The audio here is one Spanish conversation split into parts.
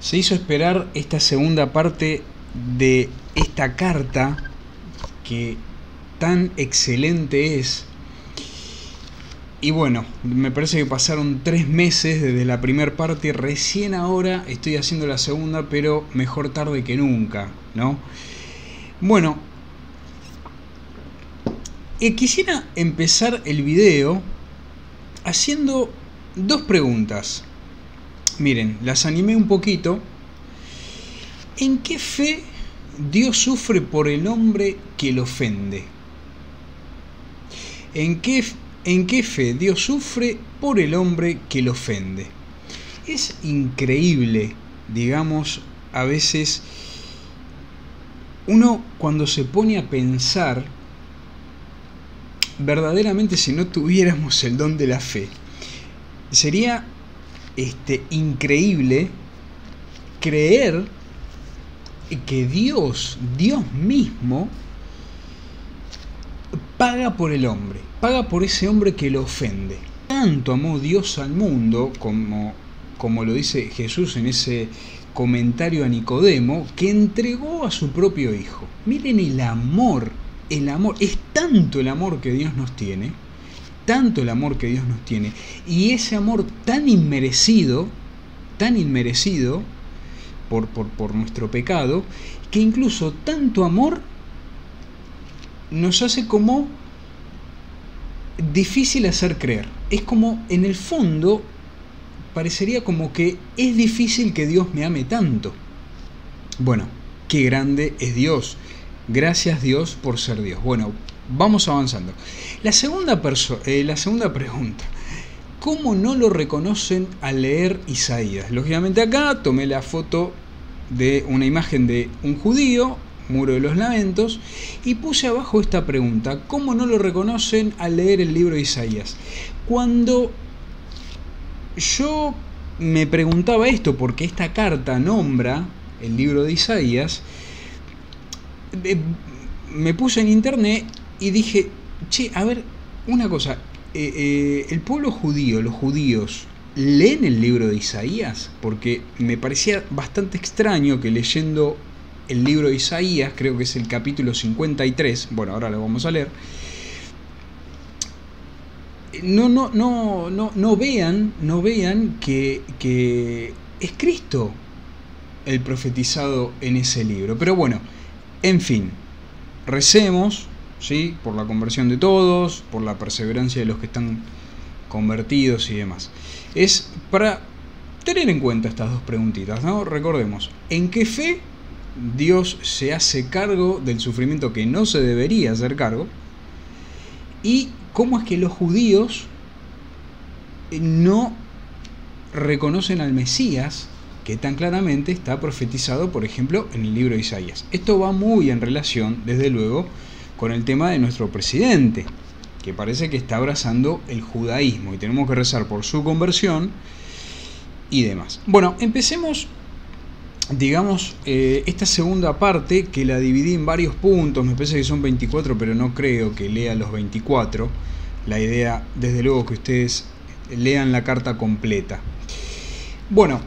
Se hizo esperar esta segunda parte de esta carta que tan excelente es. Y bueno, me parece que pasaron 3 meses desde la primera parte y recién ahora estoy haciendo la segunda, pero mejor tarde que nunca, ¿no? Bueno, quisiera empezar el video haciendo 2 preguntas. Miren, las animé un poquito. ¿En qué fe Dios sufre por el hombre que lo ofende? ¿En qué fe Dios sufre por el hombre que lo ofende? Es increíble, digamos, a veces uno cuando se pone a pensar, verdaderamente si no tuviéramos el don de la fe, sería increíble creer que Dios mismo paga por el hombre, paga por ese hombre que lo ofende. Tanto amó Dios al mundo, como lo dice Jesús en ese comentario a Nicodemo, que entregó a su propio Hijo. Miren el amor, es tanto el amor que Dios nos tiene, tanto el amor que Dios nos tiene, y ese amor tan inmerecido por nuestro pecado, que incluso tanto amor nos hace como difícil hacer creer. Es como, en el fondo, parecería como que es difícil que Dios me ame tanto. Bueno, qué grande es Dios. Gracias Dios por ser Dios. Bueno, vamos avanzando. La segunda pregunta. ¿Cómo no lo reconocen al leer Isaías? Lógicamente acá tomé la foto de una imagen de un judío, Muro de los Lamentos, y puse abajo esta pregunta: ¿cómo no lo reconocen al leer el libro de Isaías? Cuando yo me preguntaba esto, porque esta carta nombra el libro de Isaías, me puse en internet y dije, che, a ver, una cosa, el pueblo judío, los judíos, ¿leen el libro de Isaías? Porque me parecía bastante extraño que leyendo el libro de Isaías, creo que es el capítulo 53, bueno, ahora lo vamos a leer, no vean que es Cristo el profetizado en ese libro. Pero bueno, en fin, recemos, ¿sí?, por la conversión de todos, por la perseverancia de los que están convertidos y demás. Es para tener en cuenta estas 2 preguntitas, ¿no? Recordemos, ¿en qué fe Dios se hace cargo del sufrimiento que no se debería hacer cargo? Y cómo es que los judíos no reconocen al Mesías, que tan claramente está profetizado, por ejemplo, en el libro de Isaías. Esto va muy en relación, desde luego, con el tema de nuestro presidente, que parece que está abrazando el judaísmo y tenemos que rezar por su conversión y demás. Bueno, empecemos, digamos, esta segunda parte, que la dividí en varios puntos. Me parece que son 24, pero no creo que lea los 24. La idea, desde luego, que ustedes lean la carta completa. Bueno,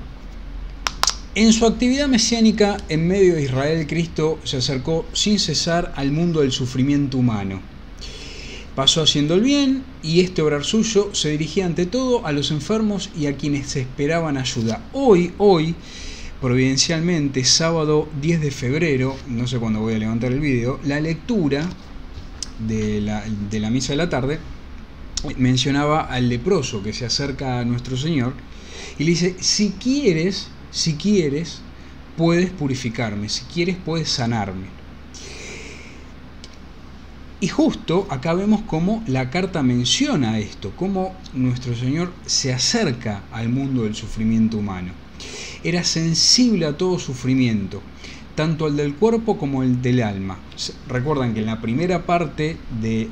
en su actividad mesiánica en medio de Israel, Cristo se acercó sin cesar al mundo del sufrimiento humano. Pasó haciendo el bien, y este obrar suyo se dirigía ante todo a los enfermos y a quienes esperaban ayuda. Hoy, providencialmente, sábado 10 de febrero, no sé cuándo voy a levantar el video, la lectura de la misa de la tarde mencionaba al leproso que se acerca a nuestro Señor y le dice: si quieres, puedes purificarme, si quieres, puedes sanarme. Y justo acá vemos cómo la carta menciona esto, cómo nuestro Señor se acerca al mundo del sufrimiento humano. Era sensible a todo sufrimiento, tanto el del cuerpo como el del alma. Recuerdan que en la primera parte de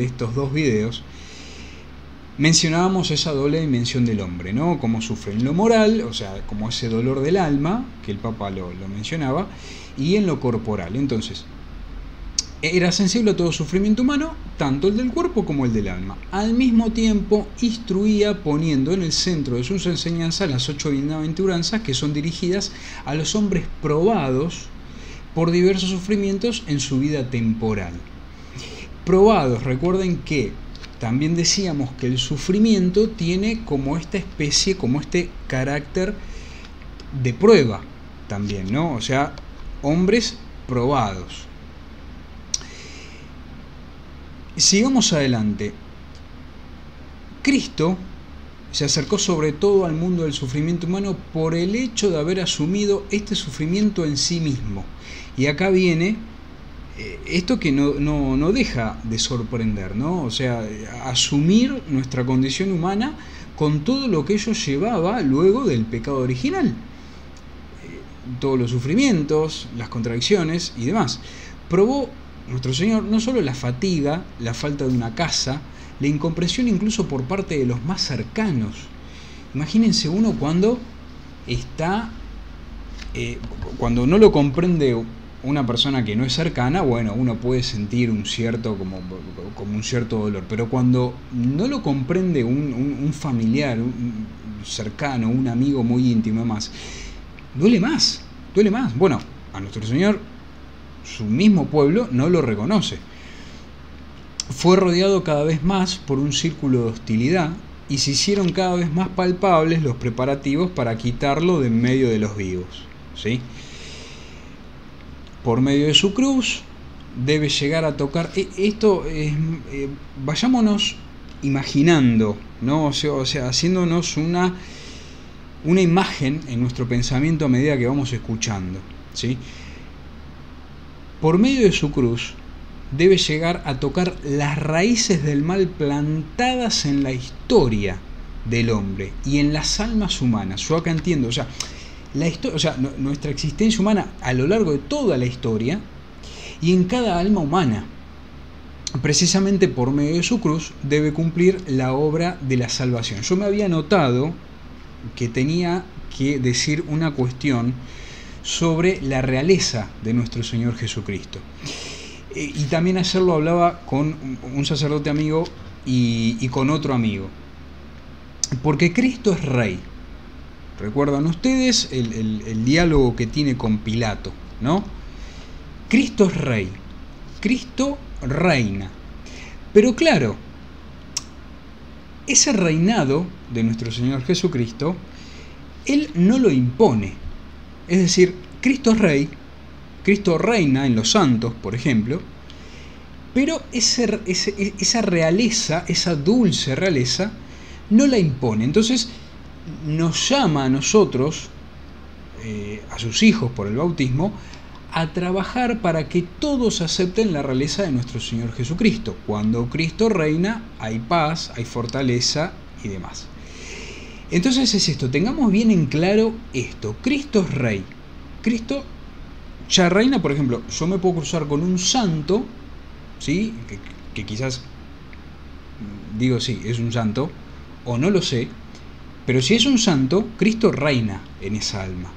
estos 2 videos mencionábamos esa doble dimensión del hombre, ¿no? Cómo sufre en lo moral, o sea, como ese dolor del alma, que el Papa lo mencionaba, y en lo corporal. Entonces, era sensible a todo sufrimiento humano, tanto el del cuerpo como el del alma. Al mismo tiempo, instruía poniendo en el centro de sus enseñanzas las 8 bienaventuranzas que son dirigidas a los hombres probados por diversos sufrimientos en su vida temporal. Probados, recuerden que también decíamos que el sufrimiento tiene como esta especie, como este carácter de prueba también, ¿no? O sea, hombres probados. Sigamos adelante. Cristo se acercó sobre todo al mundo del sufrimiento humano por el hecho de haber asumido este sufrimiento en sí mismo. Y acá viene esto que no deja de sorprender, ¿no? O sea, asumir nuestra condición humana con todo lo que ello llevaba luego del pecado original. Todos los sufrimientos, las contradicciones y demás. Probó nuestro Señor no solo la fatiga, la falta de una casa, la incomprensión incluso por parte de los más cercanos. Imagínense uno cuando está, cuando no lo comprende una persona que no es cercana, bueno, uno puede sentir un cierto, como un cierto dolor, pero cuando no lo comprende un familiar, un cercano, un amigo muy íntimo más, duele más. Bueno, a nuestro Señor, su mismo pueblo no lo reconoce. Fue rodeado cada vez más por un círculo de hostilidad y se hicieron cada vez más palpables los preparativos para quitarlo de en medio de los vivos, ¿sí? Por medio de su cruz debe llegar a tocar. Esto es, vayámonos imaginando, ¿no? O sea, haciéndonos una imagen en nuestro pensamiento a medida que vamos escuchando, ¿sí? Por medio de su cruz debe llegar a tocar las raíces del mal plantadas en la historia del hombre y en las almas humanas. Yo acá entiendo, nuestra existencia humana a lo largo de toda la historia y en cada alma humana. Precisamente por medio de su cruz debe cumplir la obra de la salvación. Yo me había notado que tenía que decir una cuestión sobre la realeza de nuestro Señor Jesucristo. Y también ayer lo hablaba con un sacerdote amigo y con otro amigo. Porque Cristo es Rey. ¿Recuerdan ustedes el diálogo que tiene con Pilato, ¿no? Cristo es Rey. Cristo reina. Pero claro, ese reinado de nuestro Señor Jesucristo, Él no lo impone. Es decir, Cristo es Rey, Cristo reina en los santos, por ejemplo, pero esa realeza, esa dulce realeza, no la impone. Entonces nos llama a nosotros, a sus hijos por el bautismo, a trabajar para que todos acepten la realeza de nuestro Señor Jesucristo. Cuando Cristo reina, hay paz, hay fortaleza y demás. Entonces es esto, tengamos bien en claro esto, Cristo es Rey, Cristo ya reina. Por ejemplo, yo me puedo cruzar con un santo, ¿sí? que quizás digo sí, es un santo, o no lo sé, pero si es un santo, Cristo reina en esa alma.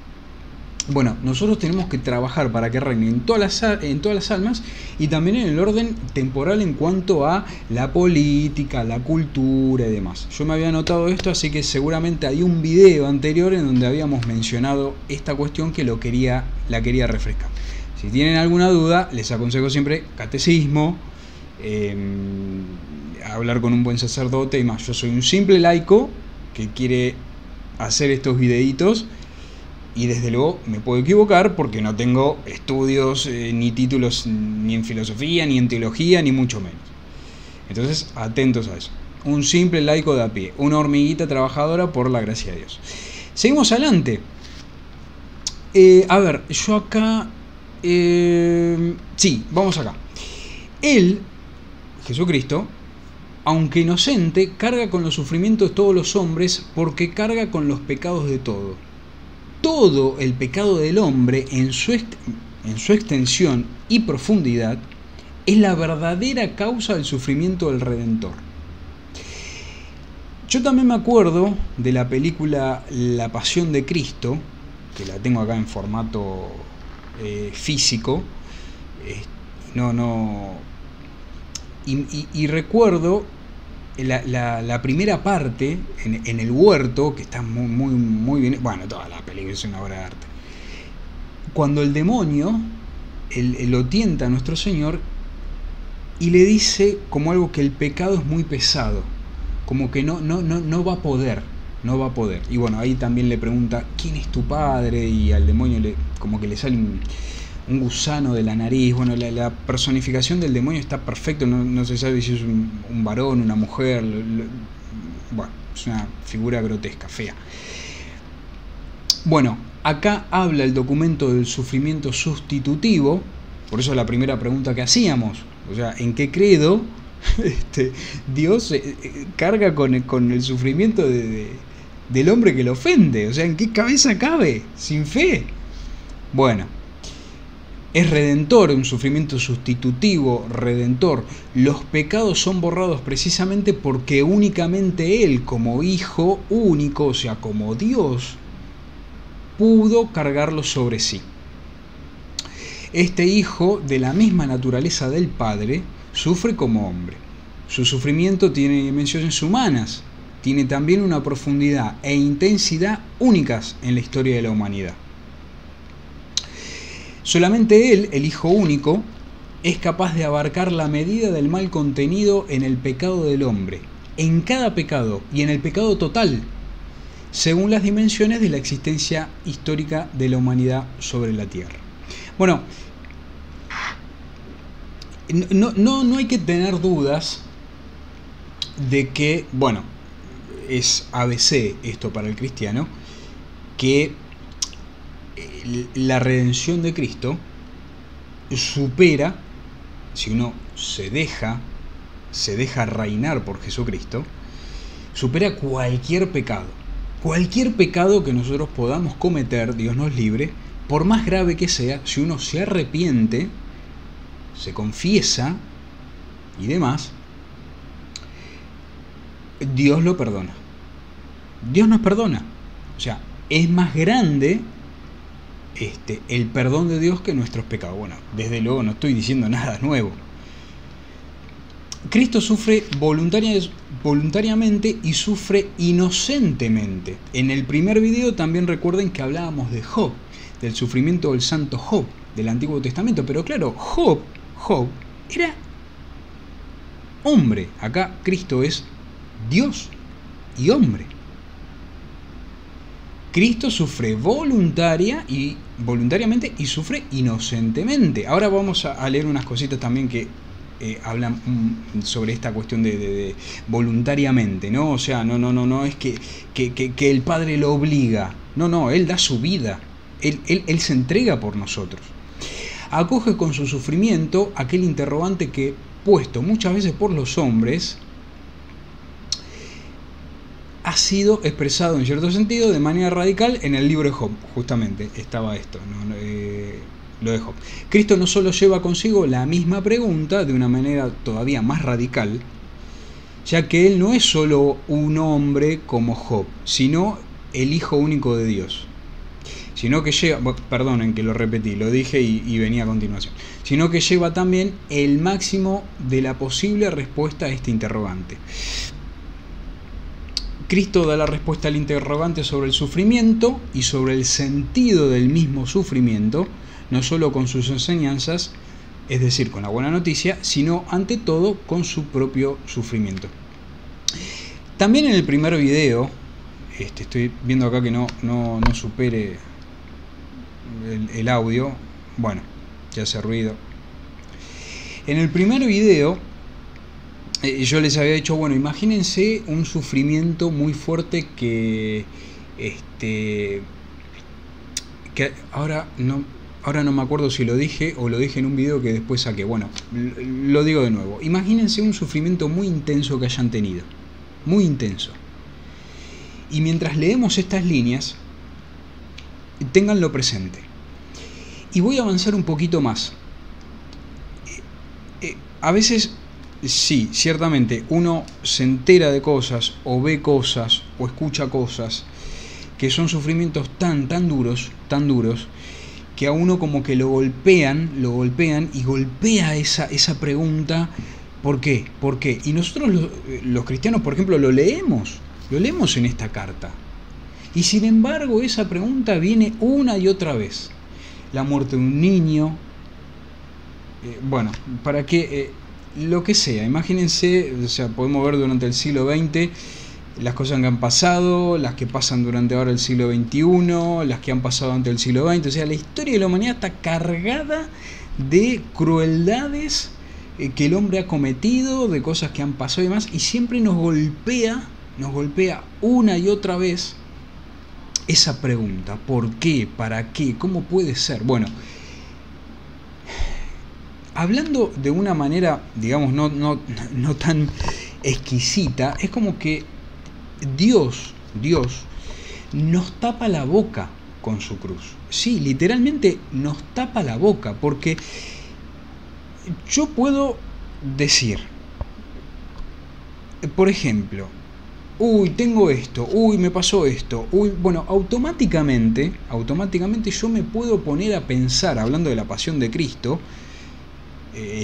Bueno, nosotros tenemos que trabajar para que reine en todas las almas y también en el orden temporal en cuanto a la política, la cultura y demás. Yo me había notado esto, así que seguramente hay un video anterior en donde habíamos mencionado esta cuestión que la quería refrescar. Si tienen alguna duda, les aconsejo siempre catecismo, hablar con un buen sacerdote y más. Yo soy un simple laico que quiere hacer estos videitos. Y desde luego me puedo equivocar porque no tengo estudios ni títulos ni en filosofía, ni en teología, ni mucho menos. Entonces, atentos a eso. Un simple laico de a pie, una hormiguita trabajadora por la gracia de Dios. Seguimos adelante. A ver, yo acá... sí, vamos acá. Él, Jesucristo, aunque inocente, carga con los sufrimientos de todos los hombres porque carga con los pecados de todos. Todo el pecado del hombre en su extensión y profundidad es la verdadera causa del sufrimiento del Redentor. Yo también me acuerdo de la película La Pasión de Cristo, que la tengo acá en formato Y recuerdo la primera parte en el huerto, que está muy bien. Bueno, toda la película es una obra de arte. Cuando el demonio lo tienta a nuestro Señor y le dice como algo que el pecado es muy pesado, como que no va a poder. No va a poder. Y bueno, ahí también le pregunta, ¿quién es tu padre? Y al demonio como que le sale un gusano de la nariz. Bueno, la personificación del demonio está perfecto. No se sabe si es un varón, una mujer. Bueno, es una figura grotesca, fea. Bueno, acá habla el documento del sufrimiento sustitutivo. Por eso la primera pregunta que hacíamos. O sea, ¿en qué credo Dios carga con el sufrimiento del hombre que lo ofende? O sea, ¿en qué cabeza cabe? Sin fe. Bueno, es redentor, un sufrimiento sustitutivo, redentor. Los pecados son borrados precisamente porque únicamente Él, como Hijo único, o sea, como Dios, pudo cargarlos sobre sí. Este Hijo, de la misma naturaleza del Padre, sufre como hombre. Su sufrimiento tiene dimensiones humanas, tiene también una profundidad e intensidad únicas en la historia de la humanidad. Solamente Él, el Hijo único, es capaz de abarcar la medida del mal contenido en el pecado del hombre, en cada pecado y en el pecado total, según las dimensiones de la existencia histórica de la humanidad sobre la tierra. Bueno, no hay que tener dudas de que, bueno, es ABC esto para el cristiano, que la redención de Cristo supera, si uno se deja reinar por Jesucristo, supera cualquier pecado. Cualquier pecado que nosotros podamos cometer, Dios nos libre, por más grave que sea, si uno se arrepiente, se confiesa y demás, Dios lo perdona. Dios nos perdona. O sea, es más grande el perdón de Dios que nuestros pecados. Bueno, desde luego no estoy diciendo nada nuevo. Cristo sufre voluntariamente y sufre inocentemente. En el primer video también recuerden que hablábamos de Job, del sufrimiento del santo Job, del Antiguo Testamento. Pero claro, Job era hombre. Acá Cristo es Dios y hombre. Cristo sufre voluntariamente y sufre inocentemente. Ahora vamos a leer unas cositas también que hablan sobre esta cuestión de voluntariamente, ¿no? O sea, no es que el Padre lo obliga. No, Él da su vida. Él se entrega por nosotros. Acoge con su sufrimiento aquel interrogante que, puesto muchas veces por los hombres, ha sido expresado en cierto sentido de manera radical en el libro de Job. Justamente estaba esto, ¿no? Lo de Job. Cristo no solo lleva consigo la misma pregunta de una manera todavía más radical, ya que Él no es solo un hombre como Job, sino el Hijo único de Dios. Sino que lleva, perdonen que lo repetí, lo dije y venía a continuación, sino que lleva también el máximo de la posible respuesta a este interrogante. Cristo da la respuesta al interrogante sobre el sufrimiento y sobre el sentido del mismo sufrimiento, no solo con sus enseñanzas, es decir, con la buena noticia, sino ante todo con su propio sufrimiento. También en el primer video, estoy viendo acá que no supere el audio, bueno, ya hace ruido. En el primer video yo les había dicho, bueno, imagínense un sufrimiento muy fuerte que ahora no me acuerdo si lo dije o lo dije en un video que después saqué. Bueno, lo digo de nuevo. Imagínense un sufrimiento muy intenso que hayan tenido, muy intenso. Y mientras leemos estas líneas, ténganlo presente. Y voy a avanzar un poquito más. A veces, sí, ciertamente, uno se entera de cosas, o ve cosas, o escucha cosas, que son sufrimientos tan duros, que a uno como que lo golpean y golpea esa pregunta ¿Por qué? ¿Por qué? Y nosotros los cristianos, por ejemplo, lo leemos en esta carta. Y sin embargo, esa pregunta viene una y otra vez. La muerte de un niño, bueno, para que lo que sea, imagínense, o sea, podemos ver durante el siglo XX las cosas que han pasado, las que pasan durante ahora el siglo XXI, las que han pasado antes del siglo XX, o sea, la historia de la humanidad está cargada de crueldades que el hombre ha cometido, de cosas que han pasado y demás, y siempre nos golpea una y otra vez esa pregunta: ¿por qué? ¿Para qué? ¿Cómo puede ser? Bueno, hablando de una manera, digamos, no tan exquisita, es como que Dios nos tapa la boca con su cruz. Sí, literalmente nos tapa la boca, porque yo puedo decir, por ejemplo, uy, tengo esto, uy, me pasó esto, uy, bueno, automáticamente yo me puedo poner a pensar, hablando de la pasión de Cristo,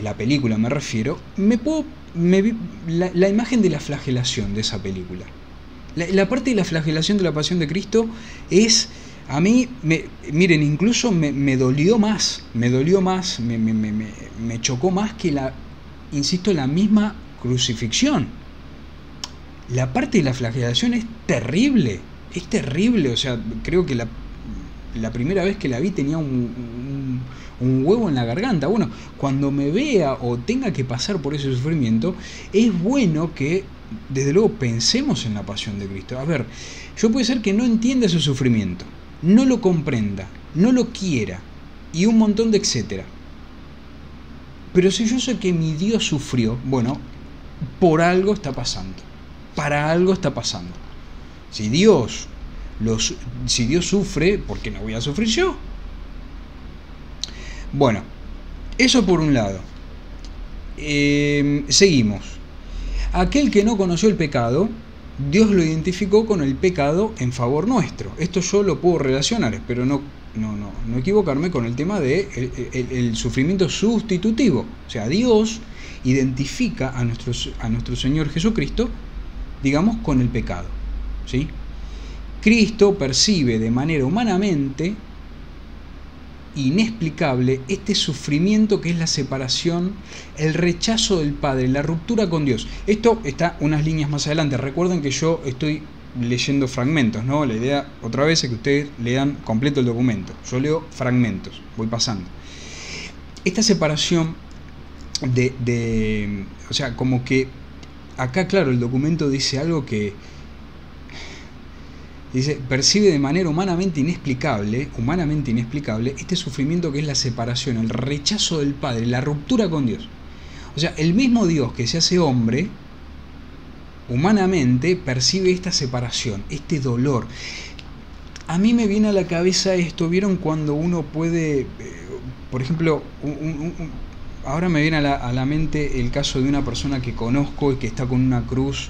la película me refiero, la imagen de la flagelación de esa película. La parte de la flagelación de la pasión de Cristo es, a mí, miren, incluso me dolió más, me chocó más que insisto, la misma crucifixión. La parte de la flagelación es terrible, o sea, creo que la primera vez que la vi tenía un huevo en la garganta. Bueno, cuando me vea o tenga que pasar por ese sufrimiento, es bueno que, desde luego, pensemos en la pasión de Cristo. A ver, yo puede ser que no entienda ese sufrimiento, no lo comprenda, no lo quiera, y un montón de etcétera. Pero si yo sé que mi Dios sufrió, bueno, por algo está pasando, para algo está pasando. Si Dios sufre, ¿por qué no voy a sufrir yo? Bueno, eso por un lado. Seguimos. Aquel que no conoció el pecado, Dios lo identificó con el pecado en favor nuestro. Esto yo lo puedo relacionar, pero no equivocarme con el tema de el sufrimiento sustitutivo. O sea, Dios identifica a nuestro Señor Jesucristo, digamos, con el pecado, ¿sí? Cristo percibe de manera humanamente inexplicable este sufrimiento que es la separación, el rechazo del Padre, la ruptura con Dios. Esto está unas líneas más adelante. Recuerden que yo estoy leyendo fragmentos, ¿no? La idea, otra vez, es que ustedes lean completo el documento. Yo leo fragmentos, voy pasando. Esta separación o sea, como que acá, claro, el documento dice algo que dice: percibe de manera humanamente inexplicable este sufrimiento que es la separación, el rechazo del Padre, la ruptura con Dios. O sea, el mismo Dios que se hace hombre, humanamente percibe esta separación, este dolor. A mí me viene a la cabeza esto, ¿vieron? Cuando uno puede, por ejemplo, ahora me viene a la mente el caso de una persona que conozco y que está con una cruz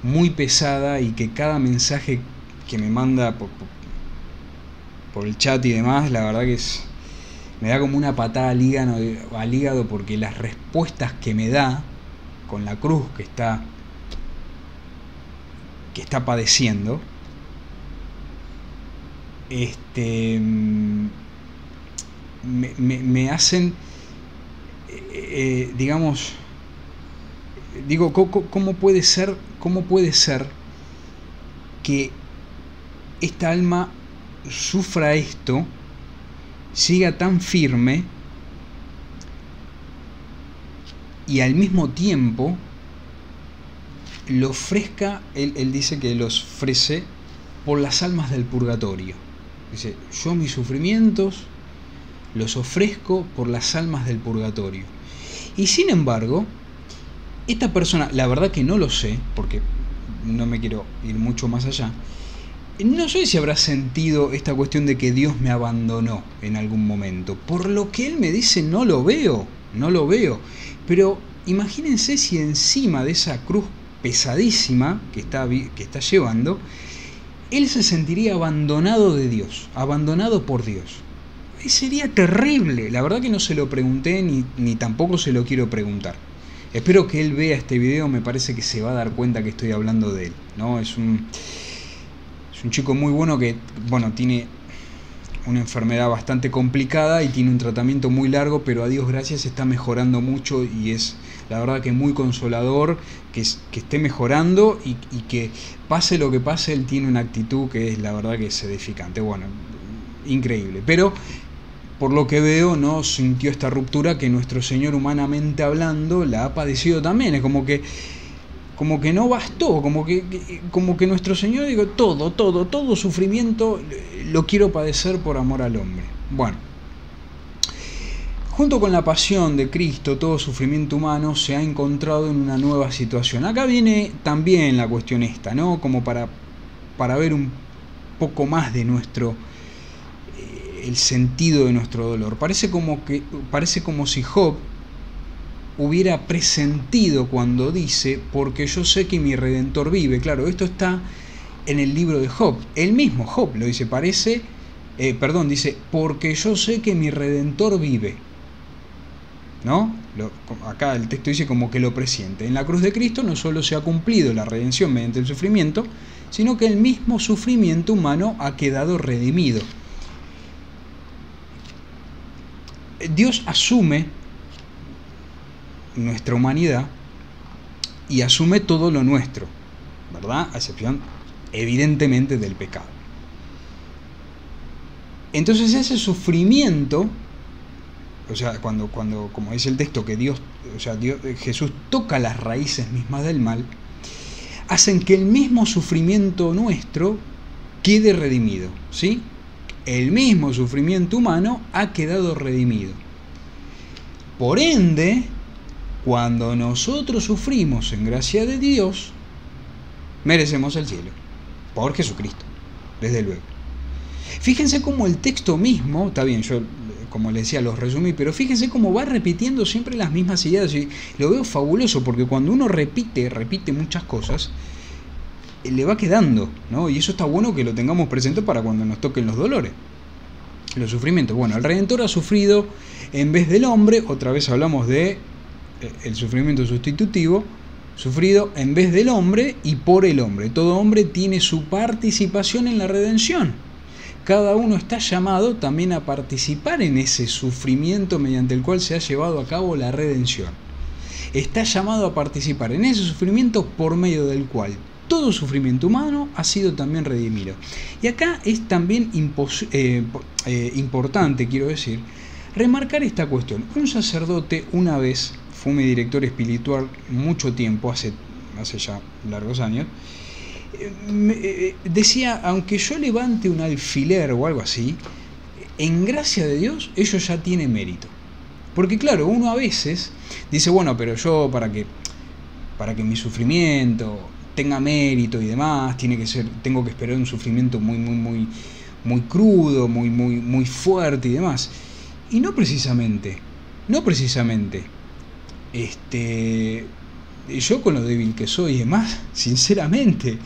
muy pesada, y que cada mensaje que me manda por el chat y demás, la verdad que me da como una patada al hígado, porque las respuestas que me da con la cruz que está padeciendo, me hacen, digamos, digo, ¿cómo puede ser que esta alma sufra esto, siga tan firme, y al mismo tiempo lo ofrezca? Él dice que los ofrece por las almas del purgatorio. Dice: yo mis sufrimientos los ofrezco por las almas del purgatorio. Y sin embargo, esta persona, la verdad que no lo sé, porque no me quiero ir mucho más allá, no sé si habrá sentido esta cuestión de que Dios me abandonó en algún momento. Por lo que él me dice, no lo veo. Pero imagínense si encima de esa cruz pesadísima que está llevando, él se sentiría abandonado de Dios, abandonado por Dios. Sería terrible. La verdad que no se lo pregunté, ni tampoco se lo quiero preguntar. Espero que él vea este video, me parece que se va a dar cuenta que estoy hablando de él, ¿no? Es un chico muy bueno que, bueno, tiene una enfermedad bastante complicada y tiene un tratamiento muy largo, pero a Dios gracias está mejorando mucho y es la verdad que muy consolador que esté mejorando y que pase lo que pase, él tiene una actitud que es la verdad que es edificante. Bueno, increíble, pero por lo que veo no sintió esta ruptura que nuestro Señor, humanamente hablando, la ha padecido también. Es como que no bastó, como que nuestro Señor dijo, todo sufrimiento lo quiero padecer por amor al hombre. Bueno, junto con la pasión de Cristo, todo sufrimiento humano se ha encontrado en una nueva situación. Acá viene también la cuestión esta, ¿no? Como para ver un poco más de el sentido de nuestro dolor. Parece como si Job hubiera presentido cuando dice, porque yo sé que mi Redentor vive. Claro, esto está en el libro de Job. El mismo Job lo dice, dice, porque yo sé que mi Redentor vive. ¿No? Acá el texto dice como que lo presiente. En la cruz de Cristo no solo se ha cumplido la redención mediante el sufrimiento, sino que el mismo sufrimiento humano ha quedado redimido. Dios asume nuestra humanidad y asume todo lo nuestro, ¿verdad? A excepción, evidentemente, del pecado. Entonces ese sufrimiento, o sea, cuando como dice el texto, que Jesús toca las raíces mismas del mal, hacen que el mismo sufrimiento nuestro quede redimido, ¿sí? El mismo sufrimiento humano ha quedado redimido. Por ende, cuando nosotros sufrimos en gracia de Dios, merecemos el cielo, por Jesucristo, desde luego. Fíjense cómo el texto mismo, está bien, yo como les decía los resumí, pero fíjense cómo va repitiendo siempre las mismas ideas y lo veo fabuloso porque cuando uno repite muchas cosas, le va quedando, ¿no? Y eso está bueno que lo tengamos presente para cuando nos toquen los dolores, los sufrimientos. Bueno, el Redentor ha sufrido en vez del hombre, otra vez hablamos de el sufrimiento sustitutivo, sufrido en vez del hombre y por el hombre. Todo hombre tiene su participación en la redención. Cada uno está llamado también a participar en ese sufrimiento mediante el cual se ha llevado a cabo la redención. Está llamado a participar en ese sufrimiento por medio del cual todo sufrimiento humano ha sido también redimido. Y acá es también importante, quiero decir, remarcar esta cuestión. Un sacerdote una vez fue mi director espiritual mucho tiempo, hace ya largos años, decía, aunque yo levante un alfiler o algo así, en gracia de Dios, ello ya tiene mérito. Porque claro, uno a veces dice, bueno, pero yo para que mi sufrimiento tenga mérito y demás, tengo que esperar un sufrimiento muy crudo, muy fuerte y demás. Y no precisamente. Yo con lo débil que soy y demás, sinceramente,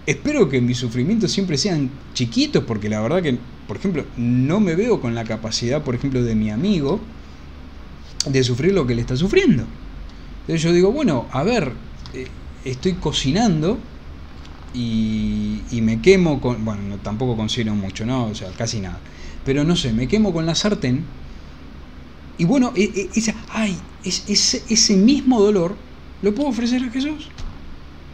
espero que mis sufrimientos siempre sean chiquitos, porque la verdad que, por ejemplo, no me veo con la capacidad, por ejemplo, de mi amigo de sufrir lo que él está sufriendo. Entonces yo digo, bueno, a ver, estoy cocinando y me quemo con, bueno, no, tampoco cocino mucho, ¿no? O sea, casi nada. Pero no sé, me quemo con la sartén y bueno, ese mismo dolor lo puedo ofrecer a Jesús.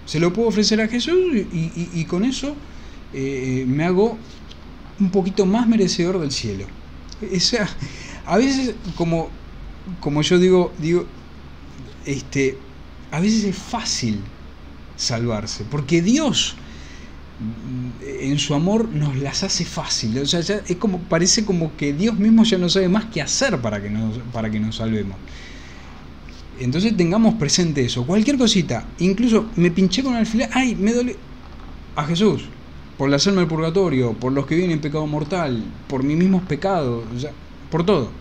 Se lo puedo ofrecer a Jesús y con eso me hago un poquito más merecedor del cielo. O sea, a veces, como yo digo, a veces es fácil salvarse, porque Dios en su amor nos las hace fácil. O sea, ya parece como que Dios mismo ya no sabe más qué hacer para que nos salvemos. Entonces tengamos presente eso. Cualquier cosita, incluso me pinché con un alfiler, ¡ay! Me duele. A Jesús, por la alma del purgatorio, por los que viven en pecado mortal, por mis mismos pecados, o sea, por todo.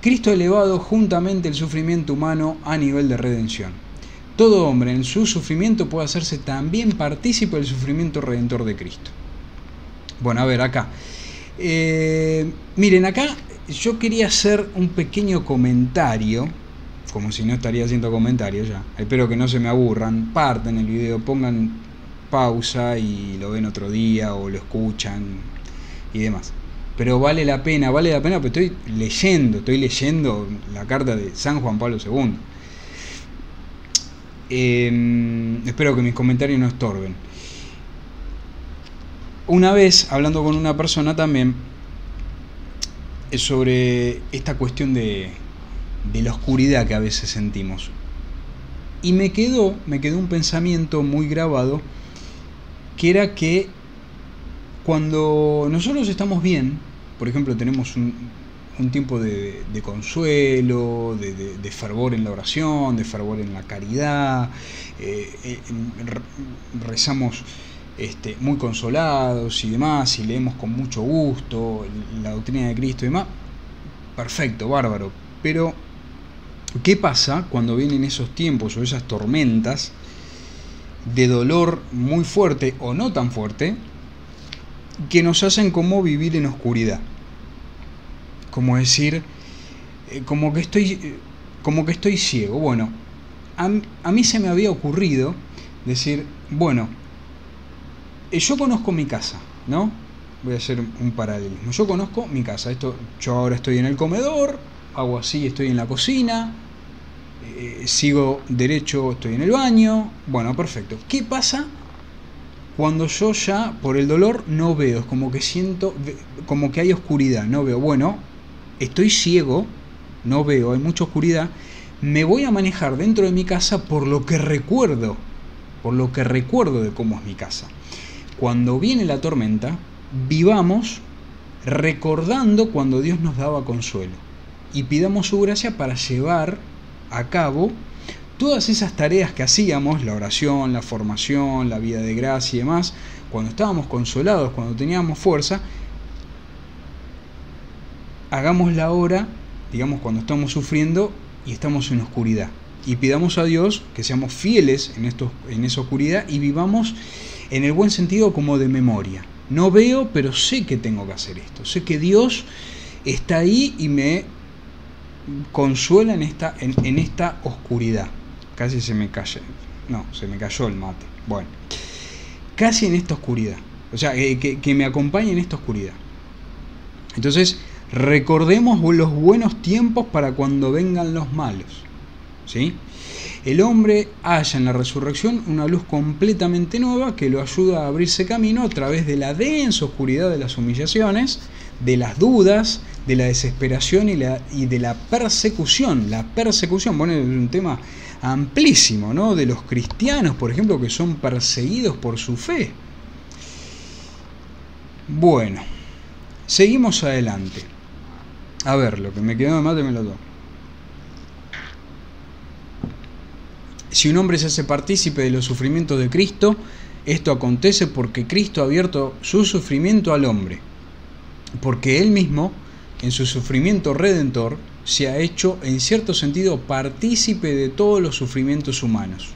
Cristo ha elevado juntamente el sufrimiento humano a nivel de redención. Todo hombre en su sufrimiento puede hacerse también partícipe del sufrimiento redentor de Cristo. Bueno, a ver, acá. Miren, acá yo quería hacer un pequeño comentario como si no estaría haciendo comentarios ya. Espero que no se me aburran, partan el video, pongan pausa y lo ven otro día o lo escuchan y demás. Pero vale la pena, porque estoy leyendo la carta de San Juan Pablo II. Espero que mis comentarios no estorben. Una vez, hablando con una persona también, sobre esta cuestión de la oscuridad que a veces sentimos. Y me quedó un pensamiento muy grabado, que era que cuando nosotros estamos bien, por ejemplo, tenemos un tiempo de consuelo, de fervor en la oración, de fervor en la caridad, rezamos muy consolados y demás, y leemos con mucho gusto la doctrina de Cristo y demás, perfecto, bárbaro. Pero ¿qué pasa cuando vienen esos tiempos o esas tormentas de dolor muy fuerte o no tan fuerte, que nos hacen como vivir en oscuridad? Como decir, como que estoy ciego. Bueno, a mí se me había ocurrido decir, bueno, yo conozco mi casa, ¿no? Voy a hacer un paralelismo. Yo conozco mi casa. Yo ahora estoy en el comedor, hago así, estoy en la cocina, sigo derecho, estoy en el baño. Bueno, perfecto. ¿Qué pasa cuando yo ya por el dolor no veo? Es como que siento, como que hay oscuridad, no veo. Bueno, estoy ciego, no veo, hay mucha oscuridad. Me voy a manejar dentro de mi casa por lo que recuerdo de cómo es mi casa. Cuando viene la tormenta, vivamos recordando cuando Dios nos daba consuelo y pidamos su gracia para llevar a cabo todas esas tareas que hacíamos, la oración, la formación, la vida de gracia y demás, cuando estábamos consolados, cuando teníamos fuerza. Hagámosla ahora, digamos, cuando estamos sufriendo y estamos en oscuridad, y pidamos a Dios que seamos fieles en esa oscuridad y vivamos en el buen sentido como de memoria. No veo, pero sé que tengo que hacer esto. Sé que Dios está ahí y me consuela en esta oscuridad. Casi se me cayó. No, se me cayó el mate. Bueno, casi en esta oscuridad. O sea, que me acompañe en esta oscuridad. Entonces, recordemos los buenos tiempos para cuando vengan los malos. ¿Sí? El hombre halla en la resurrección una luz completamente nueva que lo ayuda a abrirse camino a través de la densa oscuridad de las humillaciones, de las dudas, de la desesperación y de la persecución. La persecución, bueno, es un tema amplísimo, ¿no? De los cristianos, por ejemplo, que son perseguidos por su fe. Bueno, seguimos adelante. A ver, lo que me quedó de mate me lo doy. Si un hombre se hace partícipe de los sufrimientos de Cristo, esto acontece porque Cristo ha abierto su sufrimiento al hombre, porque Él mismo, en su sufrimiento redentor, se ha hecho, en cierto sentido, partícipe de todos los sufrimientos humanos.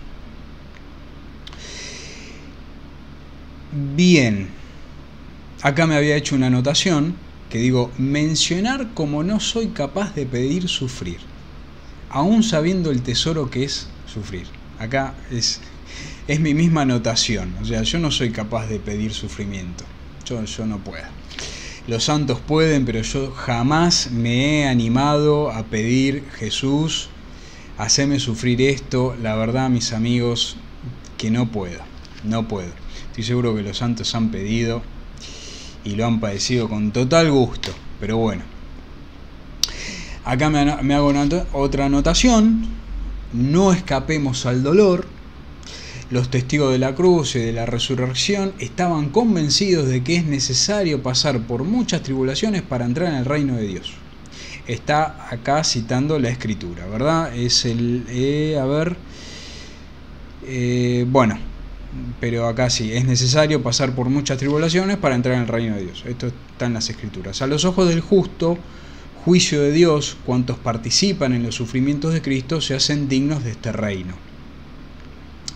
Bien, acá me había hecho una anotación que digo, mencionar como no soy capaz de pedir sufrir, aún sabiendo el tesoro que es sufrir. Acá es mi misma anotación. O sea, yo no soy capaz de pedir sufrimiento. Yo no puedo. Los santos pueden, pero yo jamás me he animado a pedir, Jesús, haceme sufrir esto. La verdad, mis amigos, que no puedo. No puedo. Estoy seguro que los santos han pedido y lo han padecido con total gusto. Pero bueno. Acá me hago otra anotación. No escapemos al dolor. Los testigos de la cruz y de la resurrección estaban convencidos de que es necesario pasar por muchas tribulaciones para entrar en el reino de Dios. Está acá citando la Escritura, ¿verdad? Es bueno, pero acá sí, es necesario pasar por muchas tribulaciones para entrar en el reino de Dios. Esto está en las Escrituras. A los ojos del justo juicio de Dios, cuantos participan en los sufrimientos de Cristo se hacen dignos de este reino.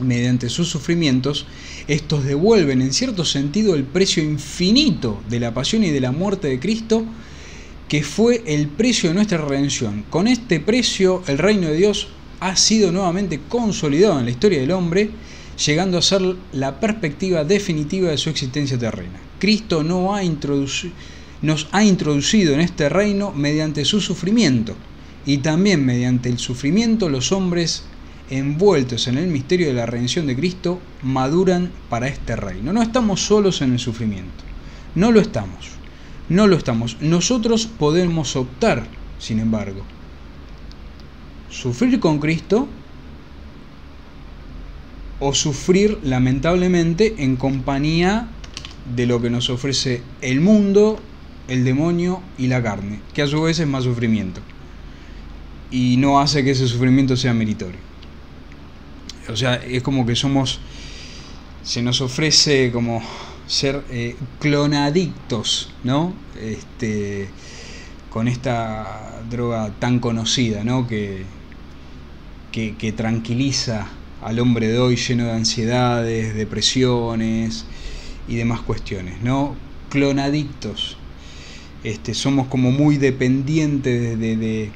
Mediante sus sufrimientos, estos devuelven en cierto sentido el precio infinito de la pasión y de la muerte de Cristo, que fue el precio de nuestra redención. Con este precio el reino de Dios ha sido nuevamente consolidado en la historia del hombre, llegando a ser la perspectiva definitiva de su existencia terrena. Cristo nos ha introducido en este reino mediante su sufrimiento, y también mediante el sufrimiento los hombres envueltos en el misterio de la redención de Cristo maduran para este reino. No estamos solos en el sufrimiento, no lo estamos. Nosotros podemos optar, sin embargo, sufrir con Cristo o sufrir lamentablemente en compañía de lo que nos ofrece el mundo, el demonio y la carne, que a su vez es más sufrimiento y no hace que ese sufrimiento sea meritorio. O sea, es como que se nos ofrece como ser clonadictos, ¿no? Con esta droga tan conocida, ¿no? que tranquiliza al hombre de hoy, lleno de ansiedades, depresiones y demás cuestiones, ¿no? Clonadictos. Somos como muy dependientes de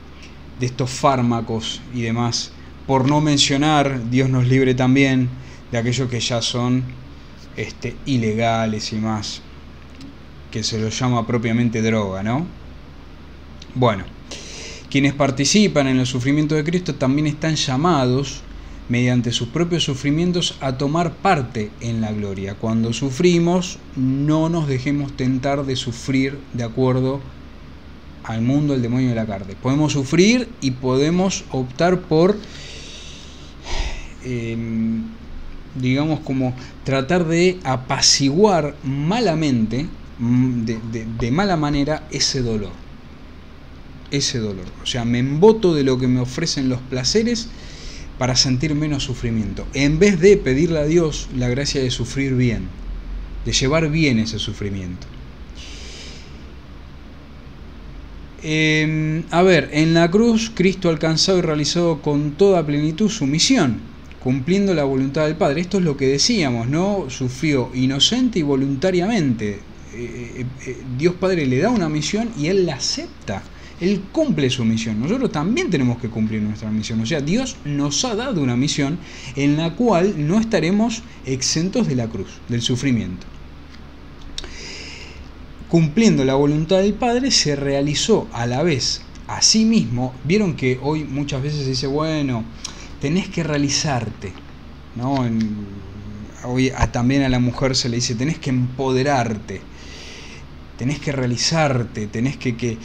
estos fármacos y demás, por no mencionar, Dios nos libre también, de aquellos que ya son ilegales y más, que se los llama propiamente droga, ¿no? Bueno, quienes participan en el sufrimiento de Cristo también están llamados, mediante sus propios sufrimientos, a tomar parte en la gloria. Cuando sufrimos, no nos dejemos tentar de sufrir de acuerdo al mundo, al demonio de la carne. Podemos sufrir y podemos optar por digamos, como tratar de apaciguar malamente, de mala manera, ese dolor. O sea, me emboto de lo que me ofrecen los placeres para sentir menos sufrimiento, en vez de pedirle a Dios la gracia de sufrir bien, de llevar bien ese sufrimiento. En la cruz Cristo ha alcanzado y realizado con toda plenitud su misión, cumpliendo la voluntad del Padre. Esto es lo que decíamos, ¿no? Sufrió inocente y voluntariamente. Dios Padre le da una misión y Él la acepta. Él cumple su misión. Nosotros también tenemos que cumplir nuestra misión. O sea, Dios nos ha dado una misión en la cual no estaremos exentos de la cruz, del sufrimiento. Cumpliendo la voluntad del Padre, se realizó a la vez a sí mismo. Vieron que hoy muchas veces se dice, bueno, tenés que realizarte, ¿no? Hoy también a la mujer se le dice, tenés que empoderarte, tenés que realizarte, tenés que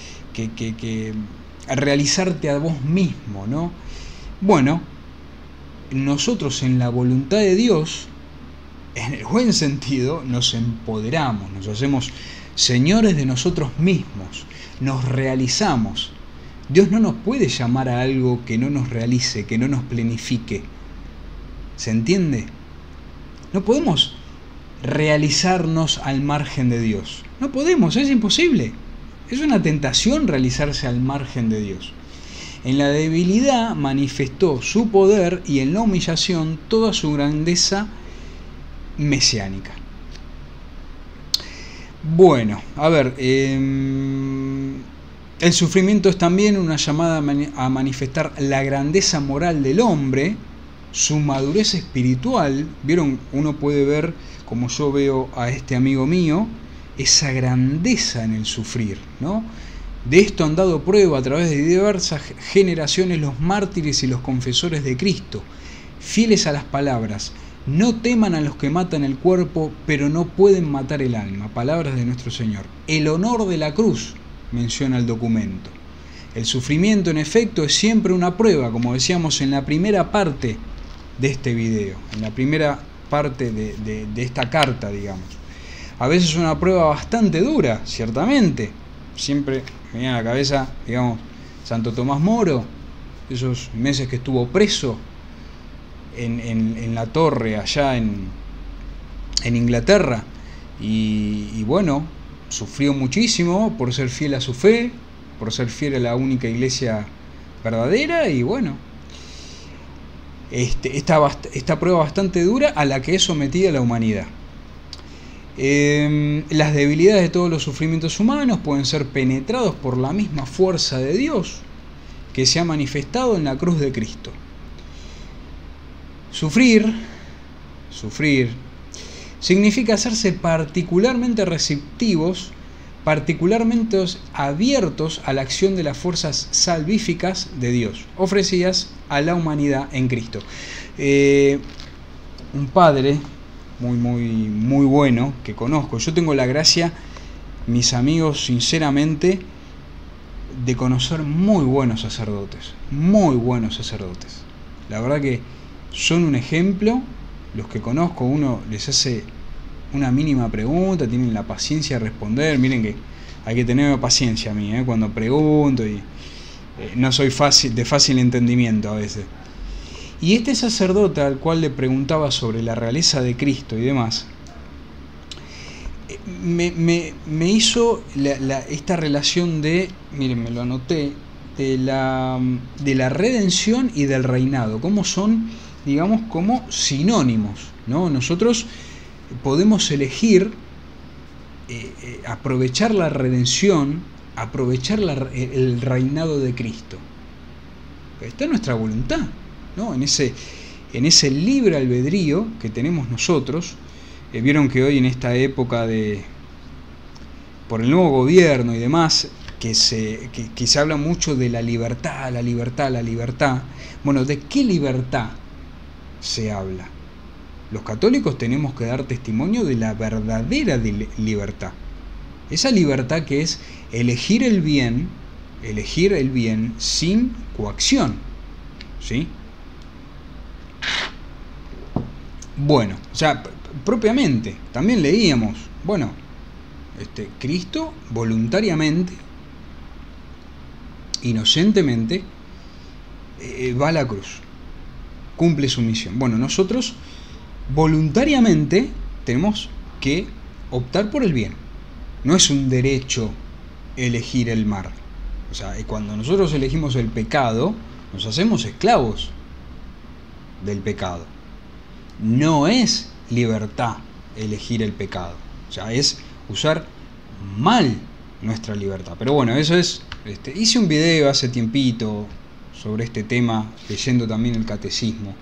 realizarte a vos mismo, ¿no? Bueno, nosotros en la voluntad de Dios, en el buen sentido, nos empoderamos, nos hacemos señores de nosotros mismos, nos realizamos. Dios no nos puede llamar a algo que no nos realice, que no nos plenifique. ¿Se entiende? No podemos realizarnos al margen de Dios. No podemos, es imposible. Es una tentación realizarse al margen de Dios. En la debilidad manifestó su poder y en la humillación toda su grandeza mesiánica. Bueno, el sufrimiento es también una llamada a manifestar la grandeza moral del hombre, su madurez espiritual. Vieron, uno puede ver, como yo veo a este amigo mío, esa grandeza en el sufrir, ¿no? De esto han dado prueba a través de diversas generaciones los mártires y los confesores de Cristo, fieles a las palabras: no teman a los que matan el cuerpo, pero no pueden matar el alma. Palabras de nuestro Señor. El honor de la cruz, menciona el documento. El sufrimiento, en efecto, es siempre una prueba, como decíamos en la primera parte de este video, en la primera parte de esta carta, digamos. A veces una prueba bastante dura, ciertamente. Siempre me viene a la cabeza, digamos, Santo Tomás Moro, esos meses que estuvo preso en la torre allá en Inglaterra, y bueno, sufrió muchísimo por ser fiel a su fe, por ser fiel a la única iglesia verdadera, y bueno, esta prueba bastante dura a la que es sometida la humanidad. Las debilidades de todos los sufrimientos humanos pueden ser penetrados por la misma fuerza de Dios que se ha manifestado en la cruz de Cristo. Sufrir significa hacerse particularmente receptivos, particularmente abiertos a la acción de las fuerzas salvíficas de Dios, ofrecidas a la humanidad en Cristo. Un padre muy bueno que conozco, yo tengo la gracia, mis amigos, sinceramente, de conocer muy buenos sacerdotes. La verdad que son un ejemplo. Los que conozco, uno les hace una mínima pregunta, tienen la paciencia de responder. Miren que hay que tener paciencia a mí, cuando pregunto, y no soy de fácil entendimiento a veces. Y este sacerdote al cual le preguntaba sobre la realeza de Cristo y demás, me hizo esta relación de, miren, me lo anoté, de la redención y del reinado, cómo son, digamos, como sinónimos, ¿no? Nosotros podemos elegir aprovechar la redención, aprovechar el reinado de Cristo. Está en nuestra voluntad, ¿no? En ese libre albedrío que tenemos nosotros. Vieron que hoy en esta época por el nuevo gobierno y demás, que se habla mucho de la libertad. Bueno, ¿de qué libertad se habla? Los católicos tenemos que dar testimonio de la verdadera libertad. Esa libertad que es elegir el bien sin coacción, ¿sí? Bueno, o sea, propiamente, también leíamos, bueno, Cristo voluntariamente, inocentemente, va a la cruz, cumple su misión. Bueno, nosotros voluntariamente tenemos que optar por el bien. No es un derecho elegir el mal. O sea, cuando nosotros elegimos el pecado, nos hacemos esclavos del pecado. No es libertad elegir el pecado. O sea, es usar mal nuestra libertad. Pero bueno, eso es... hice un video hace tiempito sobre este tema, leyendo también el catecismo.